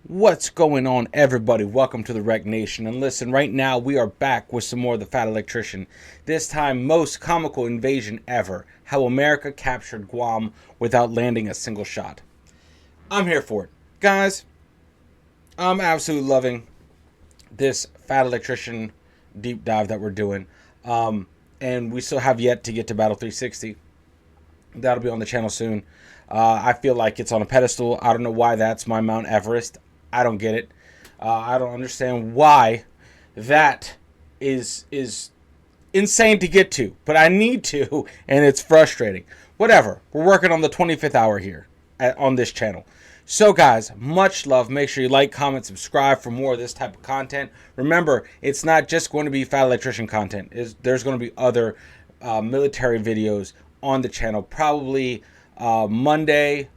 What's going on, everybody? Welcome to the Wreck Nation. And listen, right now we are back with some more of the Fat Electrician. This time, most comical invasion ever. How America captured Guam without landing a single shot. I'm here for it. Guys, I'm absolutely loving this Fat Electrician deep dive that we're doing. And we still have yet to get to Battle 360. That'll be on the channel soon. I feel like it's on a pedestal. I don't know why that's my Mount Everest. I don't get it. I don't understand why that is insane to get to. But I need to, and it's frustrating. Whatever. We're working on the 25th hour here on this channel. So guys, much love. Make sure you like, comment, subscribe for more of this type of content. Remember, it's not just going to be Fat Electrician content. There's going to be other military videos on the channel. Probably Monday,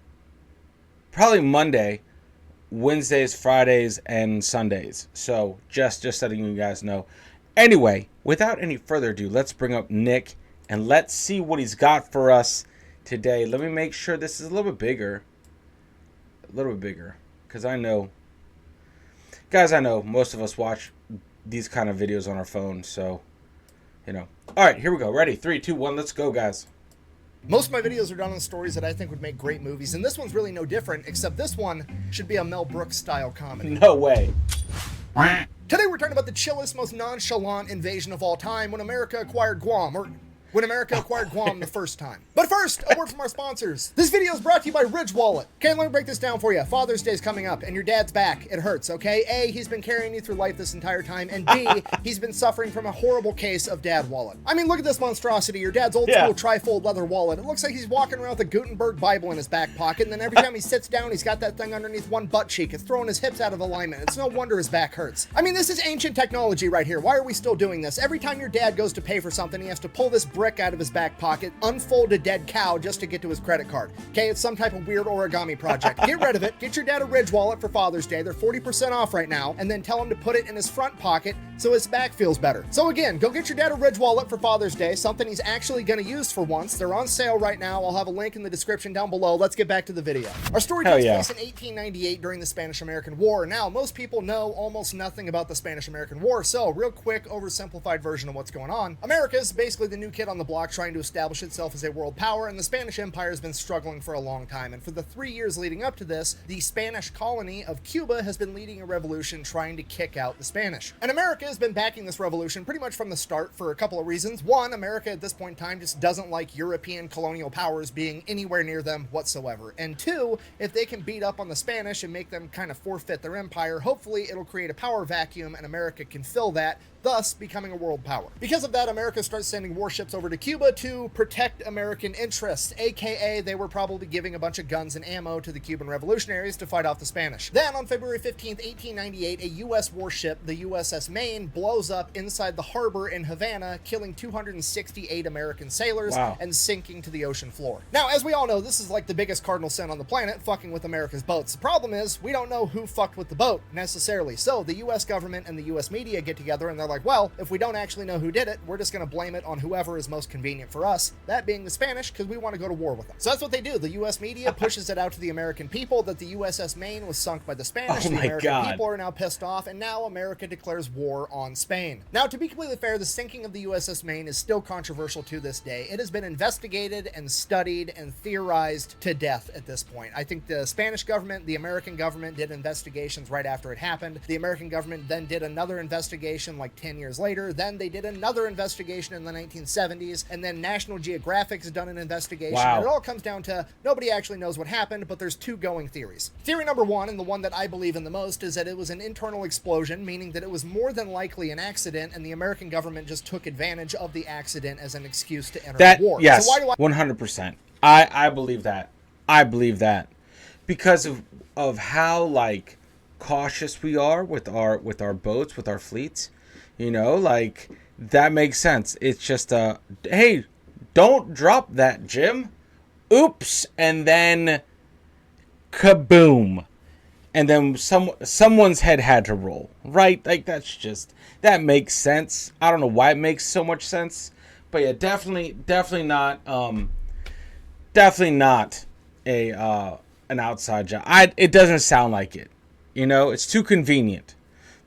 Wednesdays, Fridays, and Sundays. So just letting you guys know. Anyway, without any further ado, let's bring up Nick and let's see what he's got for us today. Let me make sure this is a little bit bigger. Because I know, guys, I know most of us watch these kind of videos on our phone. So, you know. All right, here we go. Ready? 3, 2, 1. Let's go, guys. Most of my videos are done on stories that I think would make great movies, and this one's really no different, except this one should be a Mel Brooks style comedy. No way. Today we're talking about the chillest, most nonchalant invasion of all time, when America acquired Guam, or when America acquired Guam the first time. But first, a word from our sponsors. This video is brought to you by Ridge Wallet. Okay, let me break this down for you. Father's Day's coming up, and your dad's back. It hurts, okay? A, he's been carrying you through life this entire time, and B, he's been suffering from a horrible case of dad wallet. I mean, look at this monstrosity. Your dad's old school trifold leather wallet. It looks like he's walking around with a Gutenberg Bible in his back pocket, and then every time he sits down, he's got that thing underneath one butt cheek. It's throwing his hips out of alignment. It's no wonder his back hurts. I mean, this is ancient technology right here. Why are we still doing this? Every time your dad goes to pay for something, he has to pull this brick out of his back pocket, unfold a dead cow just to get to his credit card. Okay, it's some type of weird origami project. Get rid of it. Get your dad a Ridge wallet for Father's Day. They're 40% off right now, and then tell him to put it in his front pocket so his back feels better. So again, go get your dad a Ridge wallet for Father's Day, something he's actually going to use for once. They're on sale right now. I'll have a link in the description down below. Let's get back to the video. Our story takes place in 1898 during the Spanish-American War. Now, most people know almost nothing about the Spanish-American War, so real quick, oversimplified version of what's going on. America is basically the new kid on the block trying to establish itself as a world power, and the Spanish Empire has been struggling for a long time. And for the 3 years leading up to this, the Spanish colony of Cuba has been leading a revolution trying to kick out the Spanish. And America has been backing this revolution pretty much from the start for a couple of reasons. One, America at this point in time just doesn't like European colonial powers being anywhere near them whatsoever. And two, if they can beat up on the Spanish and make them kind of forfeit their empire, hopefully it'll create a power vacuum and America can fill that, thus becoming a world power. Because of that, America starts sending warships over to Cuba to protect American interests, aka they were probably giving a bunch of guns and ammo to the Cuban revolutionaries to fight off the Spanish. Then on February 15th, 1898, a US warship, the USS Maine, blows up inside the harbor in Havana, killing 268 American sailors and sinking to the ocean floor. Now, as we all know, this is like the biggest cardinal sin on the planet, fucking with America's boats. The problem is, we don't know who fucked with the boat, necessarily. So the US government and the US media get together and they're like, well, if we don't actually know who did it, we're just going to blame it on whoever is most convenient for us, that being the Spanish, because we want to go to war with them. So that's what they do. The US media pushes it out to the American people that the USS Maine was sunk by the Spanish. The American people are now pissed off, and now America declares war on Spain. Now, to be completely fair, the sinking of the USS Maine is still controversial to this day. It has been investigated and studied and theorized to death at this point. I think the Spanish government, the American government did investigations right after it happened. The American government then did another investigation like 10 years later. Then they did another investigation in the 1970s, and then National Geographic's done an investigation. And it all comes down to nobody actually knows what happened, but there's two going theories. Theory number one, and the one that I believe in the most, is that it was an internal explosion, meaning that it was more than likely an accident, and the American government just took advantage of the accident as an excuse to enter the war. Yes, so 100%. I believe that. I believe that because of how like cautious we are with our boats, with our fleets. You know, like, that makes sense. It's just, hey, don't drop that, Jim. Oops. And then, kaboom. And then someone's head had to roll, right? Like, that makes sense. I don't know why it makes so much sense. But yeah, definitely not an outside job. It doesn't sound like it. You know, it's too convenient.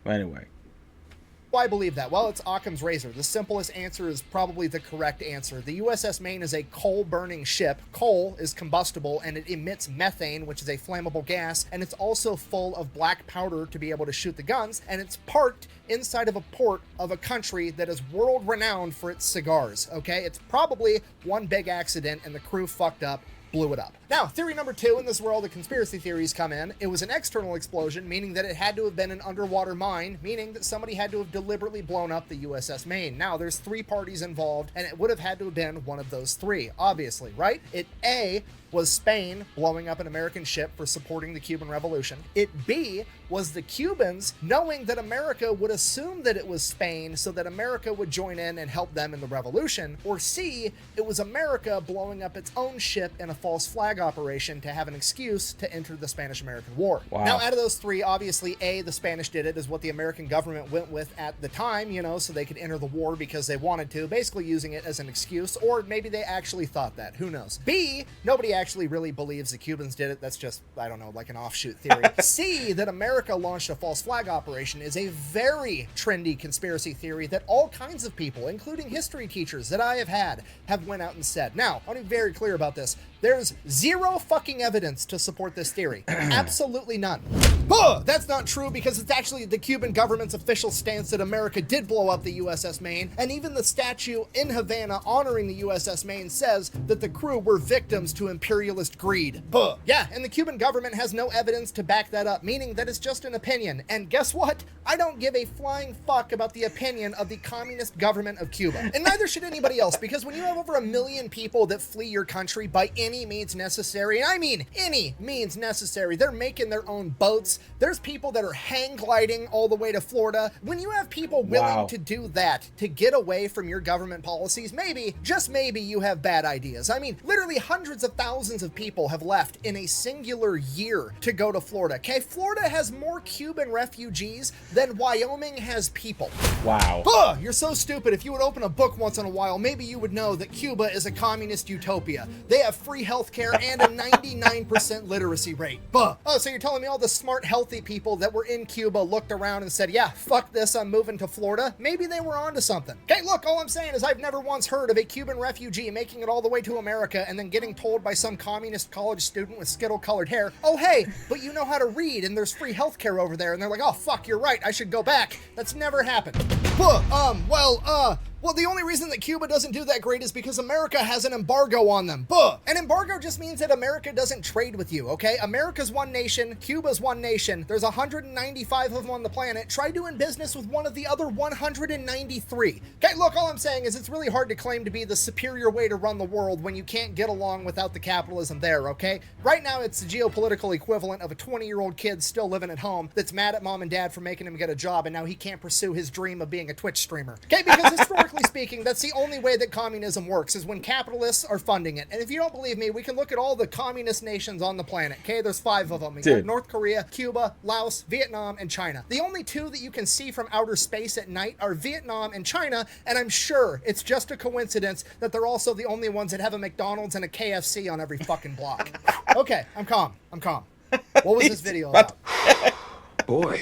But anyway. Why believe that? Well, it's Occam's razor. The simplest answer is probably the correct answer. The USS Maine is a coal-burning ship. Coal is combustible, and it emits methane, which is a flammable gas, and it's also full of black powder to be able to shoot the guns, and it's parked inside of a port of a country that is world-renowned for its cigars, okay? It's probably one big accident, and the crew fucked up, blew it up. Now, theory number 2, and this is where all the conspiracy theories come in. It was an external explosion, meaning that it had to have been an underwater mine, meaning that somebody had to have deliberately blown up the USS Maine. Now, there's 3 parties involved, and it would have had to have been one of those 3, obviously, right? It A, was Spain blowing up an American ship for supporting the Cuban Revolution. It B, was the Cubans knowing that America would assume that it was Spain so that America would join in and help them in the revolution. Or C, it was America blowing up its own ship in a false flag operation to have an excuse to enter the Spanish-American War. Wow. Now, out of those 3, obviously, A, the Spanish did it, is what the American government went with at the time, you know, so they could enter the war because they wanted to, basically using it as an excuse, or maybe they actually thought that, who knows. B, nobody actually really believes the Cubans did it, that's just, I don't know, like an offshoot theory. C, that America launched a false flag operation is a very trendy conspiracy theory that all kinds of people, including history teachers that I have had, have went out and said. Now, I want to be very clear about this. There's zero fucking evidence to support this theory. Absolutely none. That's not true because it's actually the Cuban government's official stance that America did blow up the USS Maine, and even the statue in Havana honoring the USS Maine says that the crew were victims to imperialist greed. Yeah, and the Cuban government has no evidence to back that up, meaning that it's just an opinion. And guess what? I don't give a flying fuck about the opinion of the communist government of Cuba. And neither should anybody else, because when you have over 1 million people that flee your country by any means necessary, and I mean any means necessary, they're making their own boats. There's people that are hang gliding all the way to Florida. When you have people willing to do that to get away from your government policies, maybe, just maybe, you have bad ideas. I mean, literally hundreds of thousands of people have left in a singular year to go to Florida. Okay, Florida has more Cuban refugees than Wyoming has people. Wow. You're so stupid. If you would open a book once in a while, maybe you would know that Cuba is a communist utopia. They have free healthcare and a 99% literacy rate. Oh, so you're telling me all the smart, healthy people that were in Cuba looked around and said, yeah, fuck this, I'm moving to Florida? Maybe they were onto something. Okay, look, all I'm saying is I've never once heard of a Cuban refugee making it all the way to America and then getting told by some communist college student with skittle-colored hair, oh, hey, but you know how to read and there's free healthcare over there. And they're like, oh, fuck, you're right, I should go back. That's never happened. Well, the only reason that Cuba doesn't do that great is because America has an embargo on them. An embargo just means that America doesn't trade with you, okay? America's one nation, Cuba's one nation. There's 195 of them on the planet. Try doing business with one of the other 193. Okay, look, all I'm saying is it's really hard to claim to be the superior way to run the world when you can't get along without the capitalism there, okay? Right now, it's the geopolitical equivalent of a 20-year-old kid still living at home that's mad at mom and dad for making him get a job, and now he can't pursue his dream of being a Twitch streamer. Okay, because historically speaking, that's the only way that communism works, is when capitalists are funding it. And if you don't believe me, we can look at all the communist nations on the planet. Okay, there's 5 of them. We got North Korea, Cuba, Laos, Vietnam, and China. The only 2 that you can see from outer space at night are Vietnam and China, and I'm sure it's just a coincidence that they're also the only ones that have a McDonald's and a KFC on every fucking block. Okay, I'm calm. What was this video about? Boy.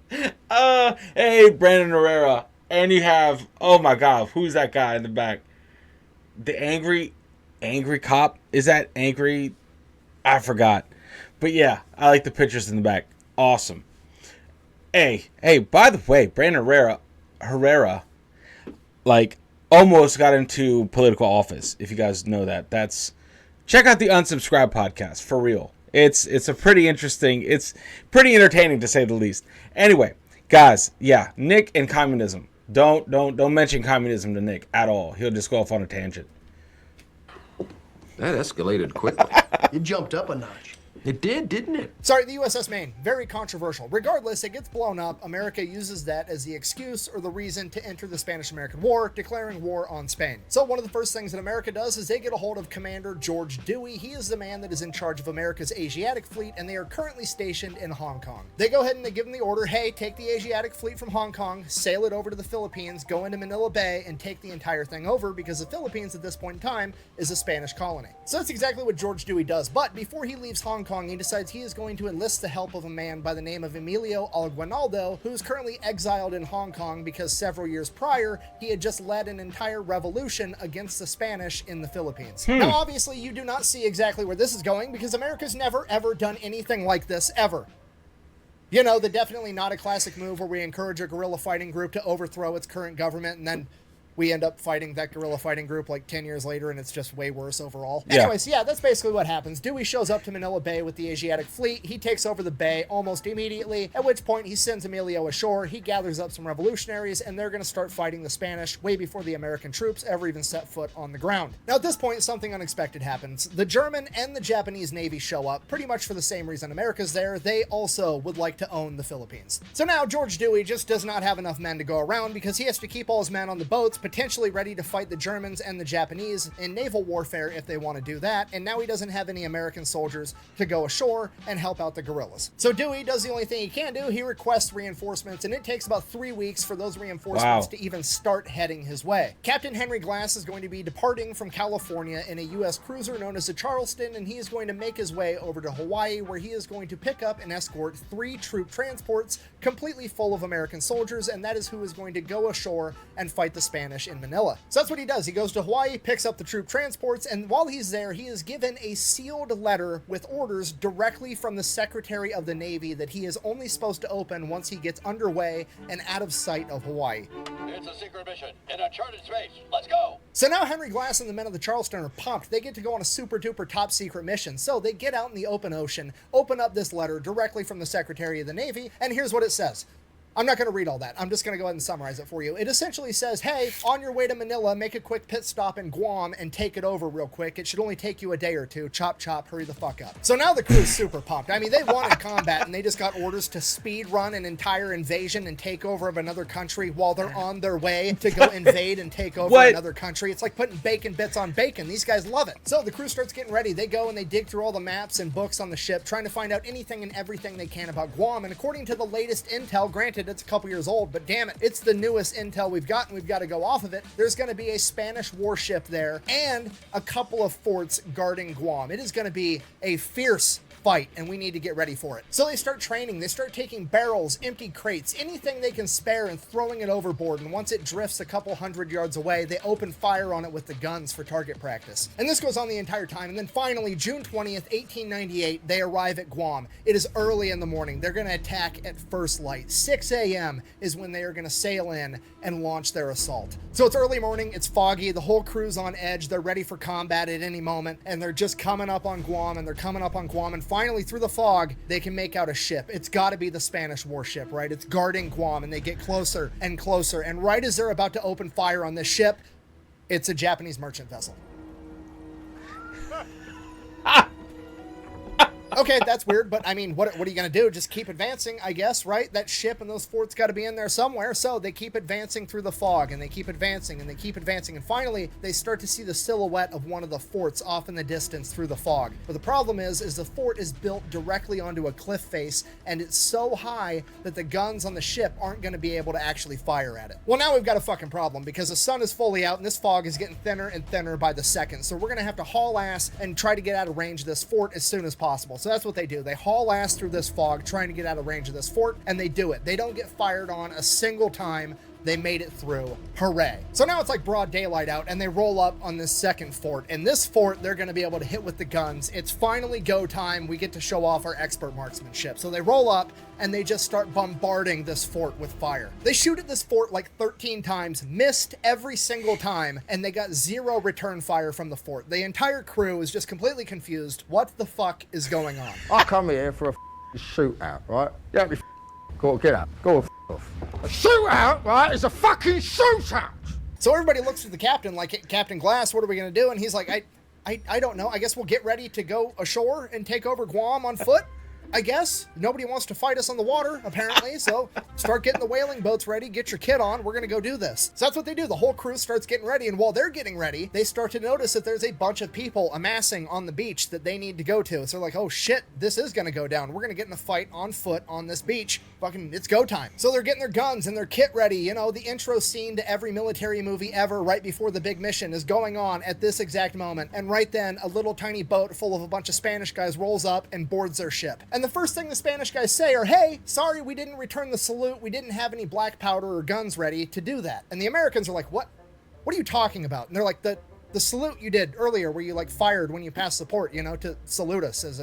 Hey, Brandon Herrera. And you have, oh my God, who's that guy in the back? The angry cop? Is that angry? I forgot. But yeah, I like the pictures in the back. Awesome. Hey, by the way, Brandon Herrera, like, almost got into political office, if you guys know that. Check out the Unsubscribe podcast, for real. It's a pretty interesting, it's pretty entertaining to say the least. Anyway, guys, yeah, Nick and communism. Don't mention communism to Nick at all. He'll just go off on a tangent. That escalated quickly. It jumped up a notch. It did, didn't it? Sorry, the USS Maine, very controversial. Regardless, it gets blown up. America uses that as the excuse or the reason to enter the Spanish-American War, declaring war on Spain. So one of the first things that America does is they get a hold of Commander George Dewey. He is the man that is in charge of America's Asiatic fleet, and they are currently stationed in Hong Kong. They go ahead and they give him the order, hey, take the Asiatic fleet from Hong Kong, sail it over to the Philippines, go into Manila Bay, and take the entire thing over, because the Philippines at this point in time is a Spanish colony. So that's exactly what George Dewey does. But before he leaves Hong Kong, Kong, he decides he is going to enlist the help of a man by the name of Emilio Alguinaldo, who's currently exiled in Hong Kong because several years prior, he had just led an entire revolution against the Spanish in the Philippines. Now, obviously, you do not see exactly where this is going because America's never, ever done anything like this, ever. You know, the definitely not a classic move where we encourage a guerrilla fighting group to overthrow its current government and then we end up fighting that guerrilla fighting group like 10 years later and it's just way worse overall. Yeah. Anyways, yeah, that's basically what happens. Dewey shows up to Manila Bay with the Asiatic fleet. He takes over the bay almost immediately, at which point he sends Emilio ashore. He gathers up some revolutionaries and they're going to start fighting the Spanish way before the American troops ever even set foot on the ground. Now at this point, something unexpected happens. The German and the Japanese Navy show up pretty much for the same reason America's there. They also would like to own the Philippines. So now George Dewey just does not have enough men to go around because he has to keep all his men on the boats, potentially ready to fight the Germans and the Japanese in naval warfare if they want to do that, and now he doesn't have any American soldiers to go ashore and help out the guerrillas. So Dewey does the only thing he can do. He requests reinforcements, and it takes about 3 weeks for those reinforcements to even start heading his way. Captain Henry Glass is going to be departing from California in a U.S. cruiser known as the Charleston, and he is going to make his way over to Hawaii, where he is going to pick up and escort 3 troop transports completely full of American soldiers, and that is who is going to go ashore and fight the Spanish in Manila. So that's what he does. He goes to Hawaii, picks up the troop transports, and while he's there, he is given a sealed letter with orders directly from the Secretary of the Navy that he is only supposed to open once he gets underway and out of sight of Hawaii. It's a secret mission in uncharted space. Let's go! So now Henry Glass and the men of the Charleston are pumped. They get to go on a super duper top secret mission. So they get out in the open ocean, open up this letter directly from the Secretary of the Navy, and here's what it says. I'm not going to read all that. I'm just going to go ahead and summarize it for you. It essentially says, hey, on your way to Manila, make a quick pit stop in Guam and take it over real quick. It should only take you a day or two. Chop, chop, hurry the fuck up. So now the crew is super pumped. I mean, they wanted combat and they just got orders to speed run an entire invasion and take over of another country while they're on their way to go invade and take over another country. It's like putting bacon bits on bacon. These guys love it. So the crew starts getting ready. They go and they dig through all the maps and books on the ship, trying to find out anything and everything they can about Guam. And according to the latest intel, granted, it's a couple years old, but damn it, it's the newest intel we've got and we've got to go off of it. There's going to be a Spanish warship there and a couple of forts guarding Guam. It is going to be a fierce fight and we need to get ready for it. So they start training. They start taking barrels, empty crates, anything they can spare and throwing it overboard. And once it drifts a couple 100 yards away, they open fire on it with the guns for target practice. And this goes on the entire time. And then finally, June 20th, 1898, they arrive at Guam. It is early in the morning. They're going to attack at first light. 6 a.m. is when they are going to sail in and launch their assault. So it's early morning. It's foggy. The whole crew's on edge. They're ready for combat at any moment. And they're just coming up on Guam and they're coming up on Guam. And finally, through the fog, they can make out a ship. It's got to be the Spanish warship, right? It's guarding Guam, and they get closer and closer. And right as they're about to open fire on this ship, it's a Japanese merchant vessel. Okay, that's weird, but I mean, what are you going to do? Just keep advancing, I guess, right? That ship and those forts got to be in there somewhere. So they keep advancing through the fog, and they keep advancing, and they keep advancing. And finally, they start to see the silhouette of one of the forts off in the distance through the fog. But the problem is the fort is built directly onto a cliff face, and it's so high that the guns on the ship aren't going to be able to actually fire at it. Well, now we've got a fucking problem because the sun is fully out, and this fog is getting thinner and thinner by the second. So we're going to have to haul ass and try to get out of range of this fort as soon as possible. So that's what they do. They haul ass through this fog trying to get out of range of this fort, and they do it. They don't get fired on a single time. They made it through. Hooray. So now it's like broad daylight out, and they roll up on this second fort. And this fort, they're going to be able to hit with the guns. It's finally go time. We get to show off our expert marksmanship. So they roll up, and they just start bombarding this fort with fire. They shoot at this fort like 13 times, missed every single time, and they got 0 return fire from the fort. The entire crew is just completely confused. What the fuck is going on? I come here for a shootout, right? You don't be go get up. Go off. A shootout, right, is a fucking shootout! So everybody looks at the captain like, Captain Glass, what are we going to do? And he's like, I don't know. I guess we'll get ready to go ashore and take over Guam on foot. I guess nobody wants to fight us on the water, apparently, so start getting the whaling boats ready, get your kit on, we're gonna go do this. So that's what they do. The whole crew starts getting ready, and while they're getting ready, they start to notice that there's a bunch of people amassing on the beach that they need to go to. So they're like, oh shit, this is gonna go down. We're gonna get in a fight on foot on this beach. Fucking, it's go time. So they're getting their guns and their kit ready. You know, the intro scene to every military movie ever right before the big mission is going on at this exact moment. And right then, a little tiny boat full of a bunch of Spanish guys rolls up and boards their ship. And the first thing the Spanish guys say are, hey, sorry we didn't return the salute. We didn't have any black powder or guns ready to do that. And the Americans are like, what? What are you talking about? And they're like, the salute you did earlier where you like fired when you passed support, you know, to salute us as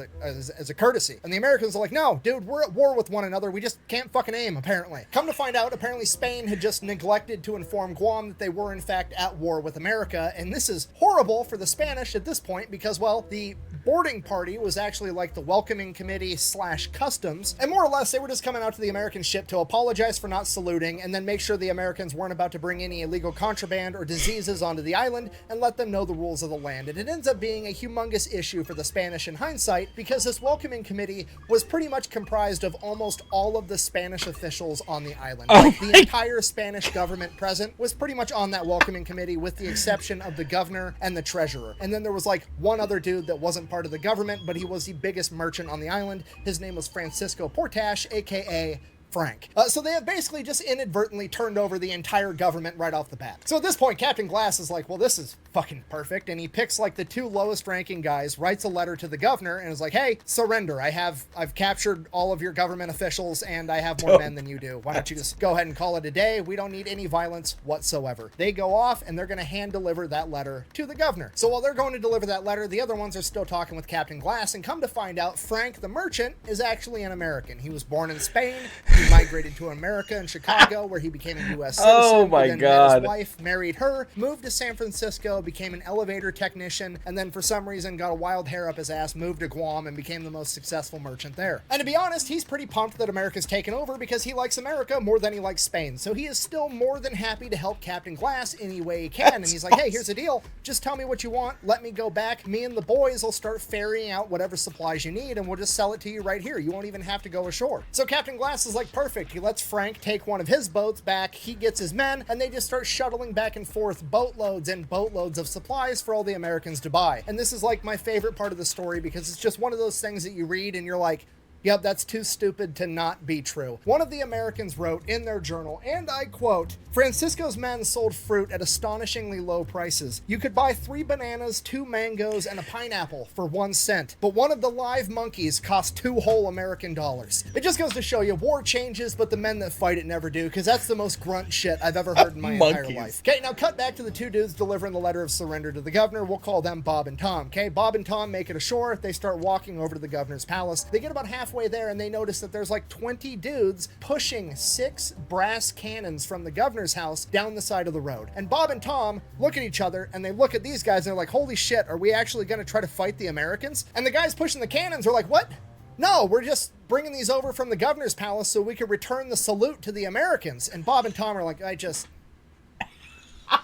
a courtesy. And the Americans are like, no, dude, we're at war with one another. We just can't fucking aim, apparently. Come to find out, apparently Spain had just neglected to inform Guam that they were in fact at war with America. And this is horrible for the Spanish at this point because, well, the boarding party was actually like the welcoming committee / customs. And more or less, they were just coming out to the American ship to apologize for not saluting and then make sure the Americans weren't about to bring any illegal contraband or diseases onto the island and let them know the rules of the land. And it ends up being a humongous issue for the Spanish in hindsight because this welcoming committee was pretty much comprised of almost all of the Spanish officials on the island. Like the entire Spanish government present was pretty much on that welcoming committee with the exception of the governor and the treasurer. And then there was like one other dude that wasn't part of the government, but he was the biggest merchant on the island. His name was Francisco Portash, aka Frank. So they have basically just inadvertently turned over the entire government right off the bat. So at this point, Captain Glass is like, well, this is fucking perfect. And he picks like the two lowest ranking guys, writes a letter to the governor and is like, hey, surrender. I've captured all of your government officials and I have more men than you do. Why don't you just go ahead and call it a day? We don't need any violence whatsoever. They go off and they're going to hand deliver that letter to the governor. So while they're going to deliver that letter, the other ones are still talking with Captain Glass, and come to find out, Frank the merchant is actually an American. He was born in Spain. He migrated to America in Chicago, where he became a U.S. citizen. Oh my then God. met his wife, married her, moved to San Francisco, became an elevator technician, and then for some reason got a wild hair up his ass, moved to Guam, and became the most successful merchant there. And to be honest, he's pretty pumped that America's taken over because he likes America more than he likes Spain. So he is still more than happy to help Captain Glass any way he can. And he's like, hey, here's the deal. Just tell me what you want. Let me go back. Me and the boys will start ferrying out whatever supplies you need, and we'll just sell it to you right here. You won't even have to go ashore. So Captain Glass is like, perfect. He lets Frank take one of his boats back. He gets his men, and they just start shuttling back and forth boatloads and boatloads of supplies for all the Americans to buy. And this is like my favorite part of the story because it's just one of those things that you read and you're like, yep, that's too stupid to not be true. One of the Americans wrote in their journal, and I quote, Francisco's men sold fruit at astonishingly low prices. You could buy 3 bananas, 2 mangoes, and a pineapple for 1 cent, but one of the live monkeys cost 2 whole American dollars. It just goes to show you, war changes, but the men that fight it never do, because that's the most grunt shit I've ever heard in my entire life. Okay, now cut back to the 2 dudes delivering the letter of surrender to the governor. We'll call them Bob and Tom, okay? Bob and Tom make it ashore. They start walking over to the governor's palace. They get about halfway there and they notice that there's like 20 dudes pushing 6 brass cannons from the governor's house down the side of the road. And Bob and Tom look at each other and they look at these guys and they're like, holy shit, are we actually going to try to fight the Americans? And the guys pushing the cannons are like, what? No, we're just bringing these over from the governor's palace so we can return the salute to the Americans. And Bob and Tom are like,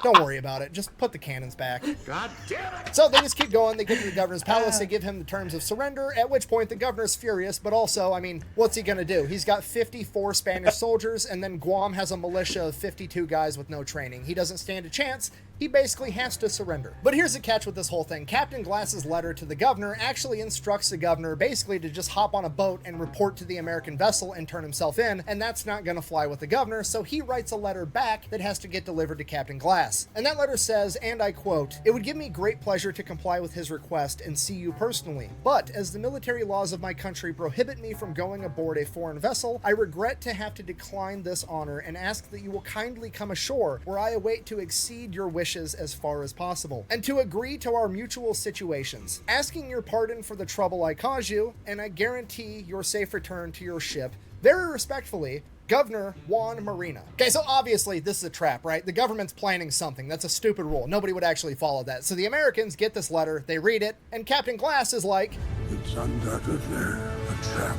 don't worry about it. Just put the cannons back. God damn it! So they just keep going. They get to the governor's palace. They give him the terms of surrender, at which point the governor's furious. But also, I mean, what's he going to do? He's got 54 Spanish soldiers, and then Guam has a militia of 52 guys with no training. He doesn't stand a chance. He basically has to surrender. But here's the catch with this whole thing. Captain Glass's letter to the governor actually instructs the governor basically to just hop on a boat and report to the American vessel and turn himself in, and that's not going to fly with the governor, so he writes a letter back that has to get delivered to Captain Glass. And that letter says, and I quote, "It would give me great pleasure to comply with his request and see you personally, but as the military laws of my country prohibit me from going aboard a foreign vessel, I regret to have to decline this honor and ask that you will kindly come ashore, where I await to exceed your wishes as far as possible, and to agree to our mutual situations, asking your pardon for the trouble I caused you, and I guarantee your safe return to your ship. Very respectfully, Governor Juan Marina." Okay, so obviously this is a trap, right? The government's planning something. That's a stupid rule. Nobody would actually follow that. So the Americans get this letter, they read it, and Captain Glass is like, "It's undoubtedly a trap."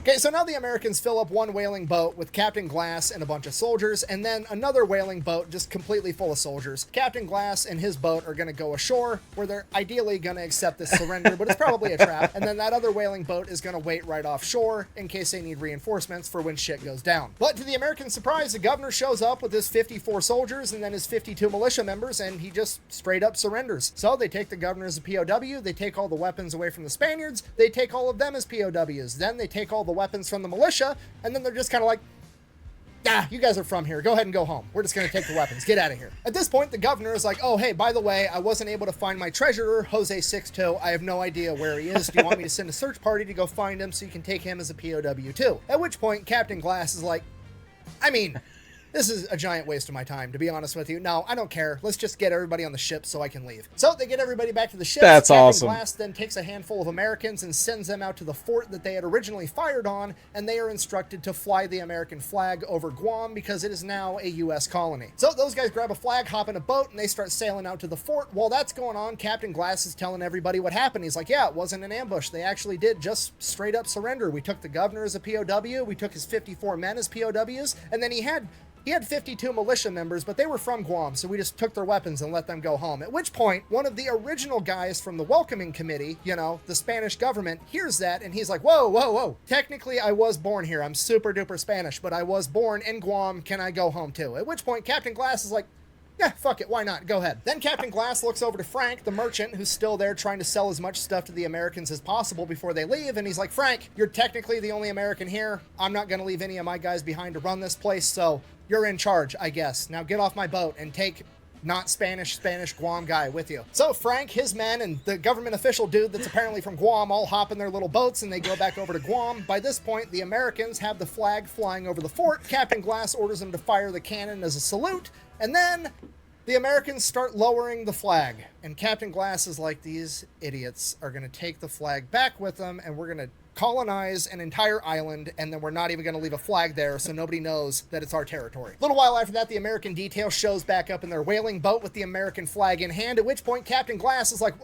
Okay, so now the Americans fill up one whaling boat with Captain Glass and a bunch of soldiers, and then another whaling boat just completely full of soldiers. Captain Glass and his boat are going to go ashore, where they're ideally going to accept this surrender, but it's probably a trap. And then that other whaling boat is going to wait right offshore in case they need reinforcements for when shit goes down. But to the American surprise, the governor shows up with his 54 soldiers and then his 52 militia members, and he just straight up surrenders. So they take the governor as a POW, they take all the weapons away from the Spaniards, they take all of them as POWs, then they take all the weapons from the militia, and then they're just kind of like, you guys are from here. Go ahead and go home. We're just going to take the weapons. Get out of here. At this point, the governor is like, oh, hey, by the way, I wasn't able to find my treasurer, Jose Sixto. I have no idea where he is. Do you want me to send a search party to go find him so you can take him as a POW too? At which point, Captain Glass is like, I mean, this is a giant waste of my time, to be honest with you. No, I don't care. Let's just get everybody on the ship so I can leave. So they get everybody back to the ship. That's awesome. Captain Glass then takes a handful of Americans and sends them out to the fort that they had originally fired on, and they are instructed to fly the American flag over Guam because it is now a U.S. colony. So those guys grab a flag, hop in a boat, and they start sailing out to the fort. While that's going on, Captain Glass is telling everybody what happened. He's like, yeah, it wasn't an ambush. They actually did just straight up surrender. We took the governor as a POW, we took his 54 men as POWs, and then he had 52 militia members, but they were from Guam, so we just took their weapons and let them go home. At which point, one of the original guys from the welcoming committee, you know, the Spanish government, hears that, and he's like, whoa, whoa, whoa. Technically, I was born here. I'm super duper Spanish, but I was born in Guam. Can I go home too? At which point, Captain Glass is like, yeah, fuck it, why not? Go ahead. Then Captain Glass looks over to Frank, the merchant, who's still there trying to sell as much stuff to the Americans as possible before they leave, and he's like, Frank, you're technically the only American here. I'm not going to leave any of my guys behind to run this place, so you're in charge, I guess. Now get off my boat and take not Spanish Guam guy with you. So Frank, his men, and the government official dude that's apparently from Guam all hop in their little boats and they go back over to Guam. By this point, the Americans have the flag flying over the fort. Captain Glass orders them to fire the cannon as a salute, and then the Americans start lowering the flag. And Captain Glass is like, these idiots are going to take the flag back with them, and we're going to colonize an entire island, and then we're not even going to leave a flag there so nobody knows that it's our territory. A little while after that, the American detail shows back up in their whaling boat with the American flag in hand, at which point Captain Glass is like,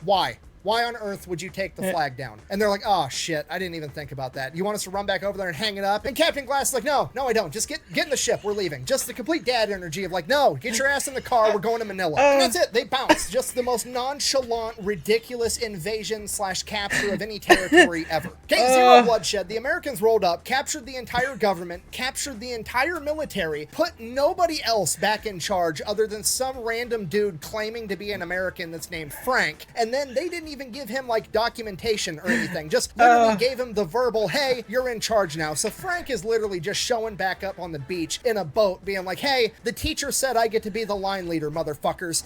why? Why on earth would you take the flag down? And they're like, oh shit, I didn't even think about that. You want us to run back over there and hang it up? And Captain Glass is like, no, I don't. Just get in the ship, we're leaving. Just the complete dad energy of like, no, get your ass in the car, we're going to Manila. And that's it, they bounce. Just the most nonchalant, ridiculous invasion / capture of any territory ever. Okay, zero bloodshed. The Americans rolled up, captured the entire government, captured the entire military, put nobody else back in charge other than some random dude claiming to be an American that's named Frank, and then they didn't even give him like documentation or anything, just literally gave him the verbal, hey, you're in charge now. So Frank is literally just showing back up on the beach in a boat being like, hey, the teacher said I get to be the line leader, motherfuckers.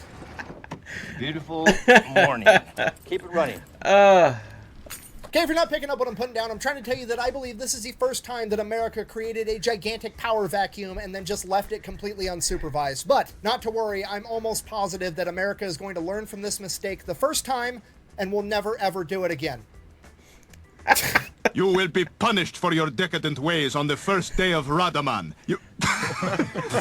Beautiful morning. Keep it running. Okay, if you're not picking up what I'm putting down, I'm trying to tell you that I believe this is the first time that America created a gigantic power vacuum and then just left it completely unsupervised. But not to worry, I'm almost positive that America is going to learn from this mistake the first time and will never ever do it again. You will be punished for your decadent ways on the first day of Radaman. You...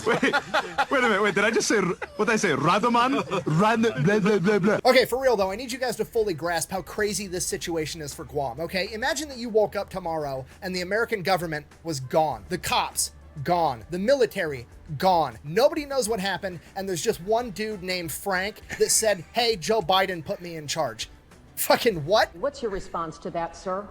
wait a minute, did I just say, what did I say, Radaman? Blah, blah, blah, blah. Okay, for real though, I need you guys to fully grasp how crazy this situation is for Guam, okay? Imagine that you woke up tomorrow and the American government was gone. The cops, gone. The military, gone. Nobody knows what happened, and there's just one dude named Frank that said, hey, Joe Biden put me in charge. Fucking what? What's your response to that, sir?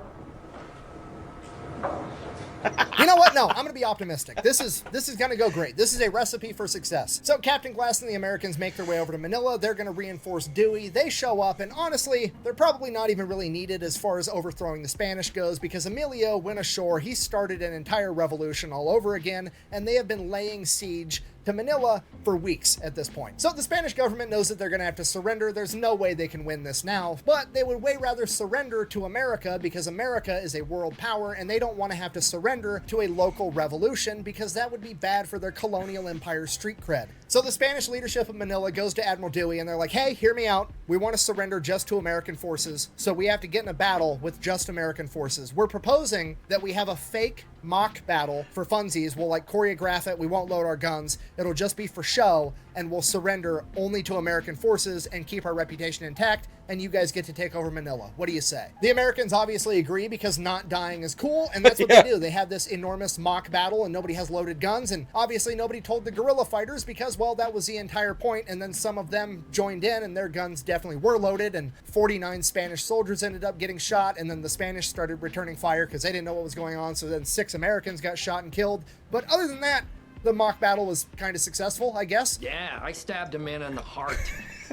You know what? No, I'm going to be optimistic. This is going to go great. This is a recipe for success. So Captain Glass and the Americans make their way over to Manila. They're going to reinforce Dewey. They show up, and honestly, they're probably not even really needed as far as overthrowing the Spanish goes, because Emilio went ashore. He started an entire revolution all over again, and they have been laying siege to Manila for weeks at this point. So the Spanish government knows that they're going to have to surrender. There's no way they can win this now, but they would way rather surrender to America because America is a world power, and they don't want to have to surrender to a local revolution because that would be bad for their colonial empire street cred. So the Spanish leadership of Manila goes to Admiral Dewey and they're like, hey, hear me out. We want to surrender just to American forces, so we have to get in a battle with just American forces. We're proposing that we have a fake mock battle for funsies. We'll like choreograph it. We won't load our guns. It'll just be for show, and we'll surrender only to American forces and keep our reputation intact, and you guys get to take over Manila. What do you say? The Americans obviously agree because not dying is cool, and that's what they do. They have this enormous mock battle, and nobody has loaded guns, and obviously nobody told the guerrilla fighters because, well, that was the entire point, and then some of them joined in, and their guns definitely were loaded, and 49 Spanish soldiers ended up getting shot, and then the Spanish started returning fire because they didn't know what was going on, so then 6 Americans got shot and killed. But other than that, the mock battle was kind of successful, I guess. Yeah, I stabbed a man in the heart.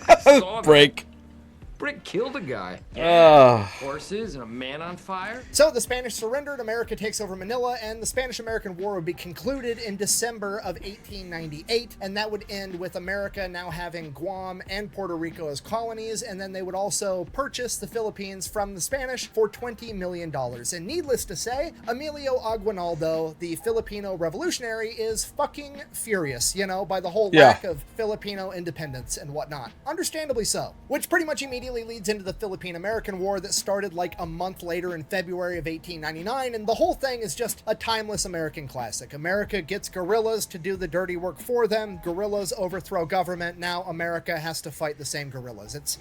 I saw that. Break. Brick killed a guy. Horses and a man on fire. So the Spanish surrendered, America takes over Manila, and the Spanish-American War would be concluded in December of 1898, and that would end with America now having Guam and Puerto Rico as colonies, and then they would also purchase the Philippines from the Spanish for $20 million. And needless to say, Emilio Aguinaldo, the Filipino revolutionary, is fucking furious, you know, by the whole lack of Filipino independence and whatnot. Understandably so. Which pretty much immediately leads into the Philippine-American War that started like a month later in February of 1899, and the whole thing is just a timeless American classic. America gets guerrillas to do the dirty work for them, guerrillas overthrow government, now America has to fight the same guerrillas. It's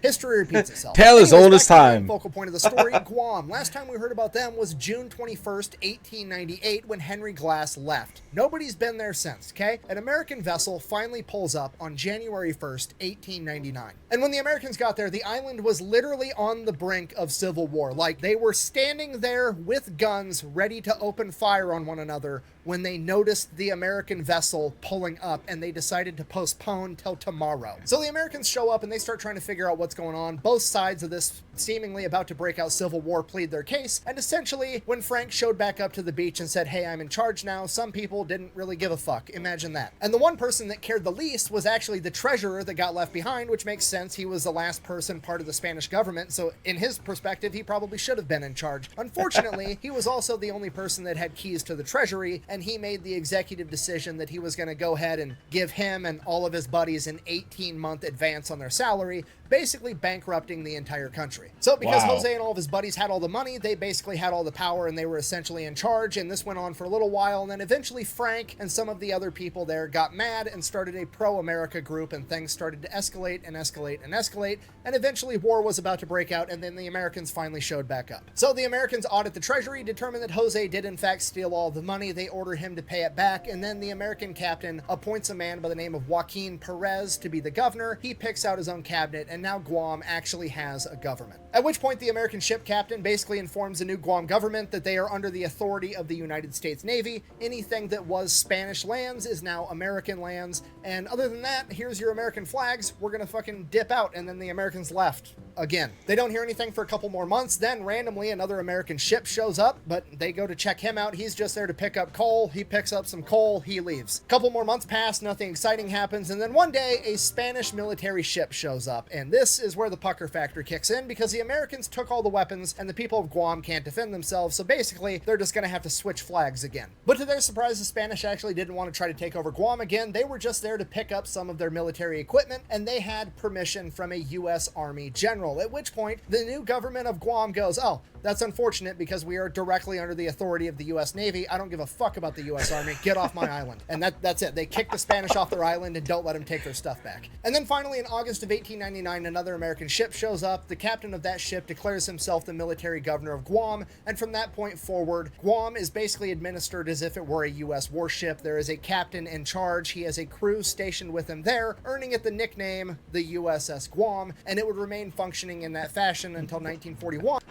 history repeats itself. Tale as old as time. Focal point of the story, Guam. Last time we heard about them was June 21st, 1898, when Henry Glass left. Nobody's been there since, okay? An American vessel finally pulls up on January 1st, 1899. And when the Americans got there, the island was literally on the brink of civil war. Like, they were standing there with guns ready to open fire on one another when they noticed the American vessel pulling up, and they decided to postpone till tomorrow. So the Americans show up and they start trying to figure out what's going on. Both sides of this seemingly about to break out civil war plead their case, and essentially when Frank showed back up to the beach and said, hey, I'm in charge now, some people didn't really give a fuck. Imagine that. And the one person that cared the least was actually the treasurer that got left behind, which makes sense. He was the last person part of the Spanish government, so in his perspective, he probably should have been in charge. Unfortunately, he was also the only person that had keys to the treasury, and he made the executive decision that he was going to go ahead and give him and all of his buddies an 18-month advance on their salary, basically bankrupting the entire country. So because Jose and all of his buddies had all the money, they basically had all the power and they were essentially in charge, and this went on for a little while, and then eventually Frank and some of the other people there got mad and started a pro-America group, and things started to escalate and escalate and escalate, and eventually war was about to break out, and then the Americans finally showed back up. So the Americans audit the treasury, determine that Jose did in fact steal all the money, they order him to pay it back, and then the American captain appoints a man by the name of Joaquin Perez to be the governor. He picks out his own cabinet, and now Guam actually has a government. At which point the American ship captain basically informs the new Guam government that they are under the authority of the United States Navy. Anything that was Spanish lands is now American lands, and other than that, here's your American flags, we're gonna fucking dip out. And then the Americans left again. They don't hear anything for a couple more months, then randomly another American ship shows up, but they go to check him out. He's just there to pick up coal. He picks up some coal, he leaves. A couple more months pass, nothing exciting happens, and then one day a Spanish military ship shows up, and this is where the pucker factor kicks in, because the Americans took all the weapons and the people of Guam can't defend themselves, so basically they're just gonna have to switch flags again. But to their surprise, the Spanish actually didn't want to try to take over Guam again. They were just there to pick up some of their military equipment, and they had permission from a U.S. Army general, at which point the new government of Guam goes, oh, that's unfortunate because we are directly under the authority of the U.S. Navy. I don't give a fuck about the U.S. Army. Get off my island. And that's it. They kick the Spanish off their island and don't let them take their stuff back. And then finally in August of 1899, another American ship shows up. The captain of that ship declares himself the military governor of Guam, and from that point forward, Guam is basically administered as if it were a U.S. warship. There is a captain in charge. He has a crew stationed with him there, earning it the nickname the USS Guam, and it would remain functioning in that fashion until 1941.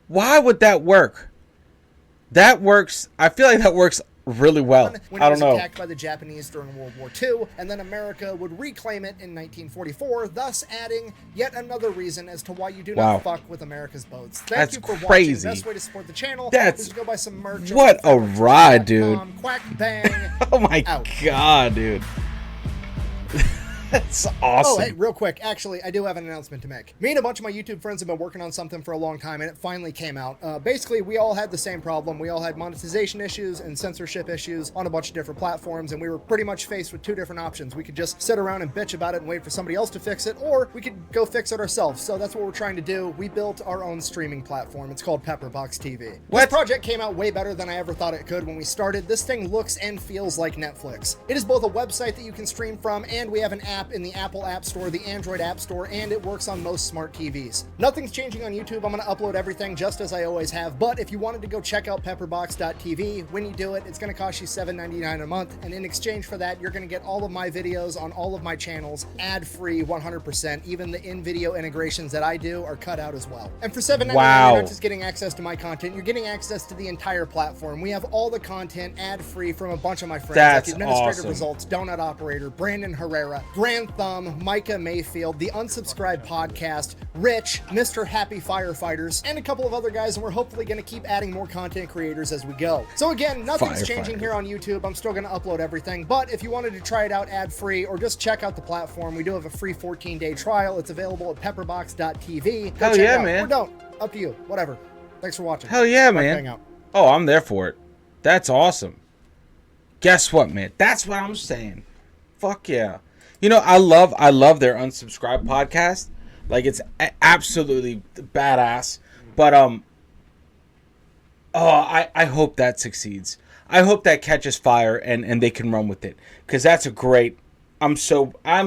Why would that work? That works. I feel like that works really well. When I it don't was know. attacked by the Japanese during World War II, and then America would reclaim it in 1944, thus adding yet another reason as to why you do not fuck with America's boats. Thank That's you for crazy. watching. The best way to support the channel That's is to go buy some merch. what a ride, dude. Quack bang. Oh my out. god, dude. That's awesome. Oh, hey, real quick. Actually, I do have an announcement to make. Me and a bunch of my YouTube friends have been working on something for a long time, and it finally came out. Basically, we all had the same problem. We all had monetization issues and censorship issues on a bunch of different platforms, and we were pretty much faced with two different options. We could just sit around and bitch about it and wait for somebody else to fix it, or we could go fix it ourselves. So that's what we're trying to do. We built our own streaming platform. It's called Pepperbox TV. This project came out way better than I ever thought it could when we started. This thing looks and feels like Netflix. It is both a website that you can stream from, and we have an app in the Apple App Store, the Android App Store, and it works on most smart TVs. Nothing's changing on YouTube. I'm going to upload everything just as I always have, but if you wanted to go check out pepperbox.tv, when you do it, it's going to cost you $7.99 a month, and in exchange for that, you're going to get all of my videos on all of my channels, ad-free 100%. Even the in-video integrations that I do are cut out as well. And for $7.99, you're not just getting access to my content, you're getting access to the entire platform. We have all the content ad-free from a bunch of my friends, That's like Administrative awesome. Results, Donut Operator, Brandon Herrera, Grand Thumb, Micah Mayfield, the Unsubscribed Podcast, Rich, Mr. Happy Firefighters, and a couple of other guys, and we're hopefully going to keep adding more content creators as we go. So again, nothing's changing here on YouTube. I'm still going to upload everything, but if you wanted to try it out ad-free or just check out the platform, we do have a free 14-day trial. It's available at pepperbox.tv. Go Hell check yeah, it out. man. Or don't. Up to you. Whatever. Thanks for watching. Hell yeah, Back to man. hang out. Oh, I'm there for it. That's awesome. Guess what, man? That's what I'm saying. Fuck yeah. You know, I love their Unsubscribed podcast. Like, it's absolutely badass. But I hope that succeeds. I hope that catches fire and they can run with it, because that's a great. I'm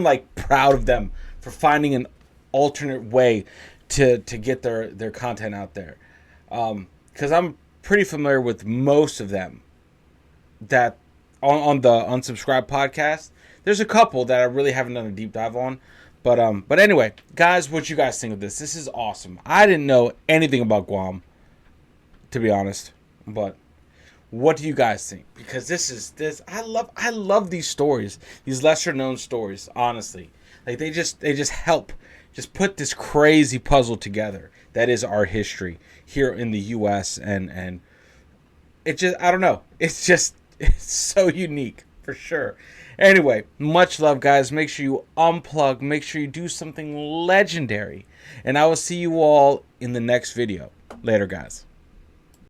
like proud of them for finding an alternate way to get their content out there. Because I'm pretty familiar with most of them that on the Unsubscribed podcast. There's a couple that I really haven't done a deep dive on. But anyway, guys, what you guys think of this? This is awesome. I didn't know anything about Guam, to be honest. But what do you guys think? Because I love these stories, these lesser known stories, honestly. Like they just help just put this crazy puzzle together that is our history here in the US, and it just, I don't know. It's so unique for sure. Anyway, much love, guys. Make sure you unplug. Make sure you do something legendary. And I will see you all in the next video. Later, guys.